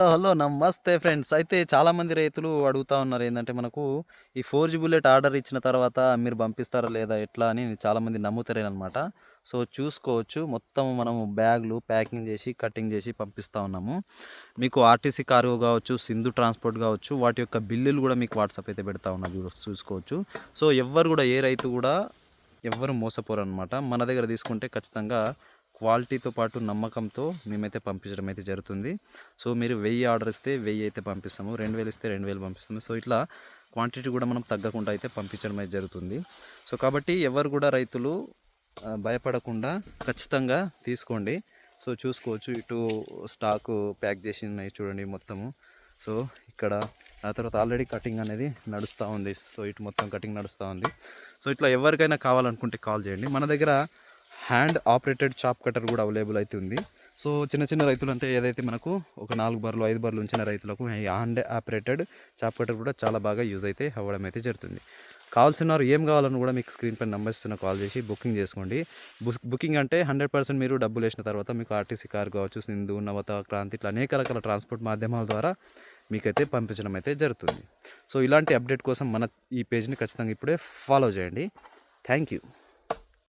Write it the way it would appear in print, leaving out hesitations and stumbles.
Hello నమస్తే friends. అయితే చాలామంది రైతులు అడుగుతా ఉన్నారు ఏందంటే మనకు ఈ 4G బుల్లెట్ ఆర్డర్ ఇచ్చిన తర్వాత మీరు పంపిస్తారా లేదా ఎట్లా అని చాలామంది నమ్ముతలేరనమాట. సో చూసుకోవచ్చు మొత్తం మనము బ్యాగులు ప్యాకింగ్ చేసి, కటింగ్ చేసి పంపిస్తా ఉన్నాము. మీకు ఆర్టీసీ కార్గో కావచ్చు, సింధు ట్రాన్స్‌పోర్ట్ కావచ్చు, వాటి యొక్క బిల్లులు కూడా మీకు వాట్సాప్ అయితే పెడతా ఉన్నా చూసుకోవచ్చు. సో ఎవ్వరు కూడా ఏ రైతు కూడా ఎవ్వరు మోసపోరనమాట. మన దగ్గర తీసుకుంటే ఖచ్చితంగా క్వాలిటీతో పాటు నమ్మకంతో మేమైతే పంపించడం అయితే జరుగుతుంది. సో మీరు 1000 ఆర్డర్ ఇస్తే 1000 అయితే పంపిస్తాము, 2000 ఇస్తే 2000 పంపిస్తాము. సో ఇట్లా క్వాంటిటీ కూడా మనం తగ్గకుండా అయితే పంపించడం అయితే జరుగుతుంది. సో కాబట్టి ఎవరు కూడా రైతులు భయపడకుండా ఖచ్చితంగా తీసుకోండి. సో చూసుకోవచ్చు ఇటు స్టాకు ప్యాక్ చేసి ఉన్నాయి చూడండి మొత్తము. సో ఇక్కడ ఆ తర్వాత ఆల్రెడీ కటింగ్ అనేది నడుస్తూ ఉంది. సో ఇటు మొత్తం కటింగ్ నడుస్తూ ఉంది. సో ఇట్లా ఎవరికైనా కావాలనుకుంటే కాల్ చేయండి. మన దగ్గర హ్యాండ్ ఆపరేటెడ్ చాప్ కటర్ కూడా అవైలబుల్ అయితే ఉంది. సో చిన్న చిన్న రైతులు అంటే ఏదైతే మనకు ఒక 4 బర్రెలు 5 బర్రెలు ఉంచిన రైతులకు ఈ హ్యాండ్ ఆపరేటెడ్ చాప్ కటర్ కూడా చాలా బాగా యూజ్ అయితే అవ్వడం అయితే జరుగుతుంది. కావాల్సిన వారు ఏం కావాలని కూడా మీకు స్క్రీన్ పైన నెంబర్ ఇస్తున్న కాల్ చేసి బుకింగ్ చేసుకోండి. బుకింగ్ అంటే 100% మీరు డబ్బులు వేసిన తర్వాత మీకు ఆర్టీసీ కార్ కావచ్చు, సింధు, నవత, క్రాంతి ఇట్లా అనేక రకాల ట్రాన్స్పోర్ట్ మాధ్యమాల ద్వారా మీకైతే పంపించడం అయితే జరుగుతుంది. సో ఇలాంటి అప్డేట్ కోసం మన ఈ పేజ్ని ఖచ్చితంగా ఇప్పుడే ఫాలో చేయండి. Thank you.